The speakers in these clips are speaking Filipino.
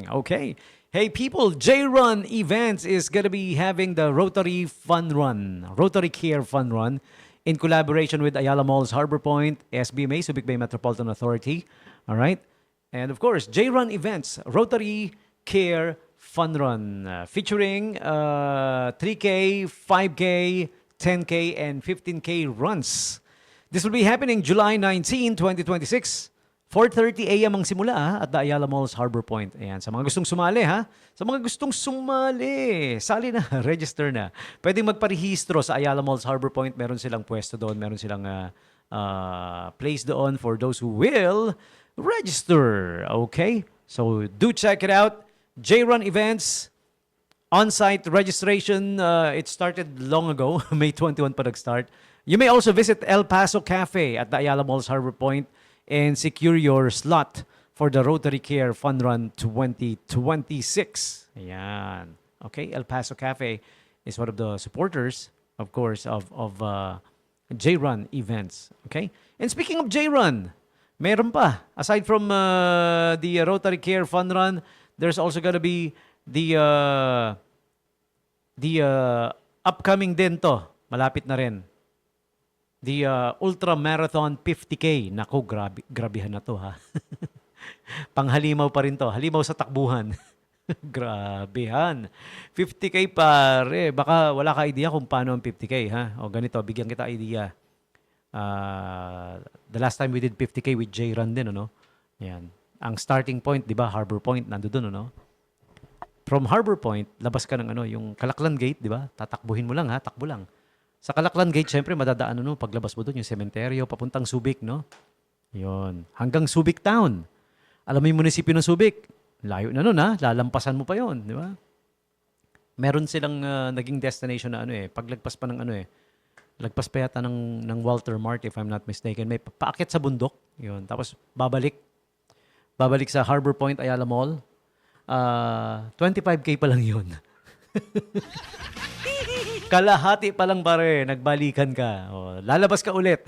Okay. Hey people, J-Run Events is going to be having the Rotary Fun Run, Rotary Care Fun Run in collaboration with Ayala Malls Harbor Point, SBMA, Subic Bay Metropolitan Authority. All right. And of course, J-Run Events, Rotary Care Fun Run, featuring 3K, 5K, 10K, and 15K runs. This will be happening July 19, 2026. 4:30 AM ang simula at the Ayala Malls Harbor Point. Ayan, sa mga gustong sumali ha. Sa mga gustong sumali, sali na, register na. Pwedeng magparehistro sa Ayala Malls Harbor Point. Meron silang pwesto doon, meron silang place doon for those who will register. Okay? So do check it out. J-Run Events, on-site registration, it started long ago. May 21 pa nag-start. You may also visit El Paso Cafe at the Ayala Malls Harbor Point and secure your slot for the Rotary Care Fun Run 2026. Ayan. Okay, El Paso Cafe is one of the supporters, of course, of J-Run events. Okay? And speaking of J-Run, meron pa. Aside from the Rotary Care Fun Run, there's also gonna be the upcoming din to. Malapit na rin. The Ultra Marathon 50K. Naku, grabihan na to ha. Panghalimaw pa rin to. Halimaw sa takbuhan. Grabehan. 50K pare. Baka wala ka idea kung paano ang 50K ha. O ganito, bigyan kita idea. The last time we did 50K with J-Run din, ano? Yan. Ang starting point, di ba? Harbor Point, nando doon, ano? From Harbor Point, labas ka ng ano, yung Kalaklan Gate, di ba? Tatakbuhin mo lang ha, takbo lang. Sa Kalaklan Gate, syempre, madadaan no, paglabas mo doon, yung sementeryo, papuntang Subic, no? Yun. Hanggang Subic Town. Alam mo yung munisipyo ng Subic? Layo na nun, ha? Lalampasan mo pa yon, di ba? Meron silang naging destination na ano eh, paglagpas pa ng ano eh, lagpas pa yata ng Walter Mart, if I'm not mistaken. May paakyat sa bundok, yun. Tapos babalik sa Harbor Point, Ayala Mall. 25K pa lang yun. Kalahati pa lang pare, nagbalikan ka. O, lalabas ka ulit.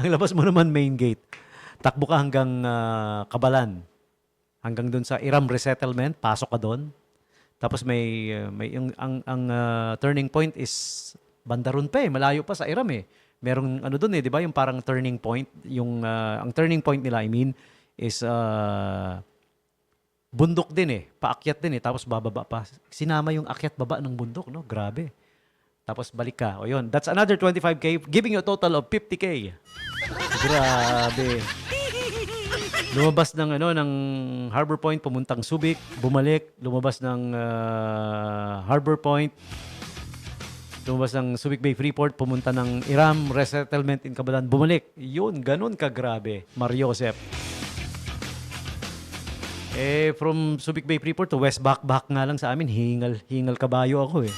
Ang labas mo naman main gate. Takbo ka hanggang Kabalan. Hanggang doon sa Iram Resettlement, pasok ka doon. Tapos may ang turning point is Bandaron pa eh, malayo pa sa Iram eh. Merong ano doon eh, 'di ba? Yung parang turning point, yung ang turning point nila, I mean, is bundok din eh, paakyat din eh, tapos bababa pa. Sinama yung akyat baba ng bundok, no? Grabe. Tapos balik ka. O yun, that's another 25K, giving you a total of 50K. Grabe. Lumabas ng ano ng Harbor Point pumuntang Subic, bumalik, lumabas ng Harbor Point, lumabas ng Subic Bay Freeport, pumunta ng Iram Resettlement in Cabalan, bumalik. Yun, ganun kagrabe, Mariosep. Eh, from Subic Bay Freeport to West Bakbak nga lang sa amin, hingal kabayo ako eh.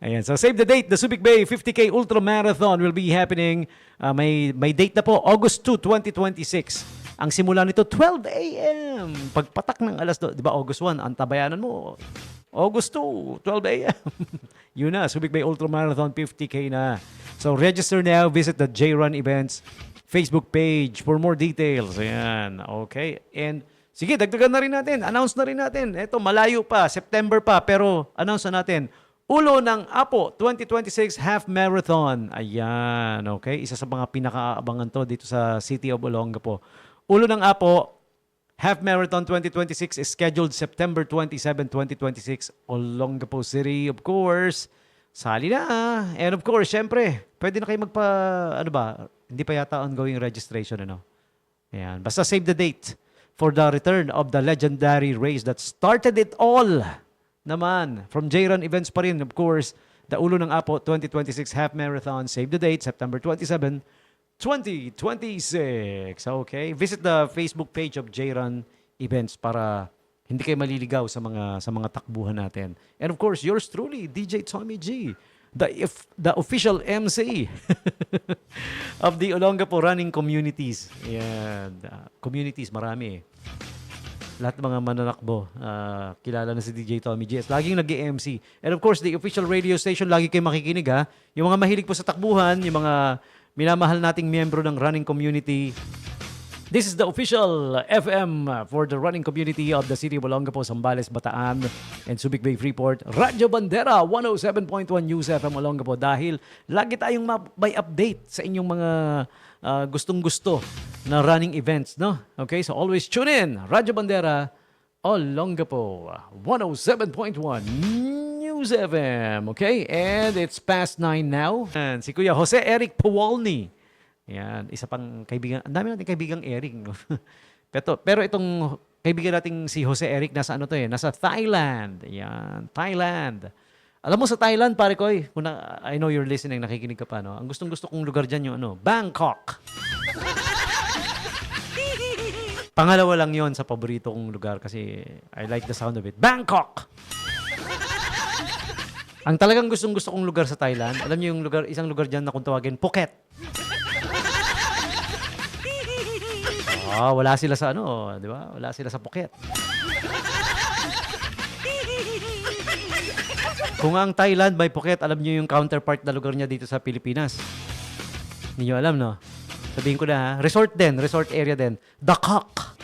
Ayan, so save the date. The Subic Bay 50K Ultra Marathon will be happening. May date na po, August 2, 2026. Ang simula nito, 12 a.m. Pagpatak ng alas 2, di ba August 1, ang tabayanan mo, August 2, 12 a.m. Yun na, Subic Bay Ultra Marathon 50K na. So register now, visit the J-Run Events Facebook page for more details. Ayan, okay. And sige, dagdagan na rin natin. Announce na rin natin. Ito, malayo pa, September pa, pero announce na natin. Ulo ng Apo 2026 Half Marathon. Ayan, okay. Isa sa mga pinakaabangan to dito sa City of Olongapo. Ulo ng Apo Half Marathon 2026 is scheduled September 27, 2026. Olongapo City, of course. Sali na. And of course, syempre, pwede na kayo ano ba, hindi pa yata ongoing registration, ano? Ayan. Basta save the date for the return of the legendary race that started it all. Naman, from J-Run Events pa rin, of course, the Ulo ng Apo 2026 Half Marathon. Save the date, September 27, 2026. Okay? Visit the Facebook page of J-Run Events para hindi kayo maliligaw sa mga takbuhan natin. And of course, yours truly, DJ Tommy G, the official MC of the Olongapo running communities. Yan. Communities, marami eh. Lahat ng mga mananakbo, kilala na si DJ Tommy G. Laging nag-MC. And of course, the official radio station, lagi kayo makikinig ha. Yung mga mahilig po sa takbuhan, yung mga minamahal nating miyembro ng running community, This is the official FM for the running community of the city of Olongapo, Zambales, Bataan, and Subic Bay, Freeport. Radyo Bandera, 107.1 News FM Olongapo. Dahil lagi tayong may update sa inyong mga gustong-gusto na running events, no? Okay, so always tune in. Radyo Bandera, Olongapo, 107.1 News FM. Okay, and it's past 9 now. And si Kuya Jose Eric Powolny. Yan, isa pang kaibigan. Ang dami nating kaibigang Eric. No? pero itong kaibigan nating si Jose Eric, nasa ano to eh? Nasa Thailand. Yan, Thailand. Alam mo sa Thailand, pare ko eh. I know you're listening, nakikinig ka pa, no? Ang gustong-gusto kong lugar dyan yung ano, Bangkok. Pangalawa lang yon sa paborito kong lugar kasi I like the sound of it. Bangkok! Ang talagang gustong-gusto kong lugar sa Thailand, alam niyo yung lugar, isang lugar dyan na kung tawagin, Phuket. Wala sila sa ano, di ba? Wala sila sa Phuket. Kung ang Thailand may Phuket, alam niyo yung counterpart na lugar niya dito sa Pilipinas. Hindi niyo alam, no? Sabihin ko na, ha? Resort din, resort area din. Dakak.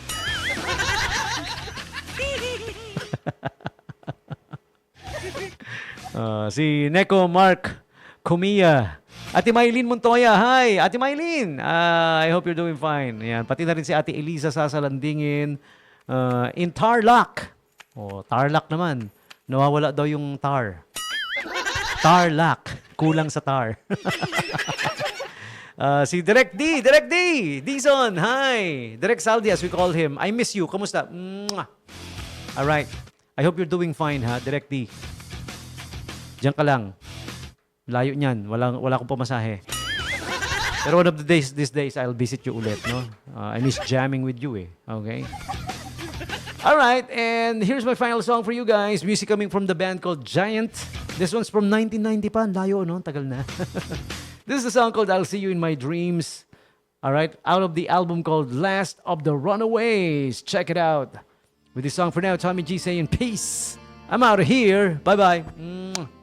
Si Neko Mark Kumiya. Ate Maylin Montoya, hi! Ate Maylin, I hope you're doing fine. Yan. Pati na rin si Ate Eliza Sasalandingin in Tarlac. Tarlac naman. Nawawala daw yung tar. Tarlac. Kulang sa tar. Si Direk D! Dison, hi! Direk Saldi, as we call him. I miss you. Kamusta? Mwah! Alright. I hope you're doing fine, ha? Direk D. Diyan ka lang. Layo niyan. Wala akong pamasahe. Pero one of the days, these days, I'll visit you ulit, no? I miss jamming with you, eh. Okay? Alright, and here's my final song for you guys. Music coming from the band called Giant. This one's from 1990 pa. Layo, no? Tagal na. This is a song called I'll See You in My Dreams. Alright, out of the album called Last of the Runaways. Check it out. With this song for now, Tommy G saying peace. I'm out of here. Bye-bye.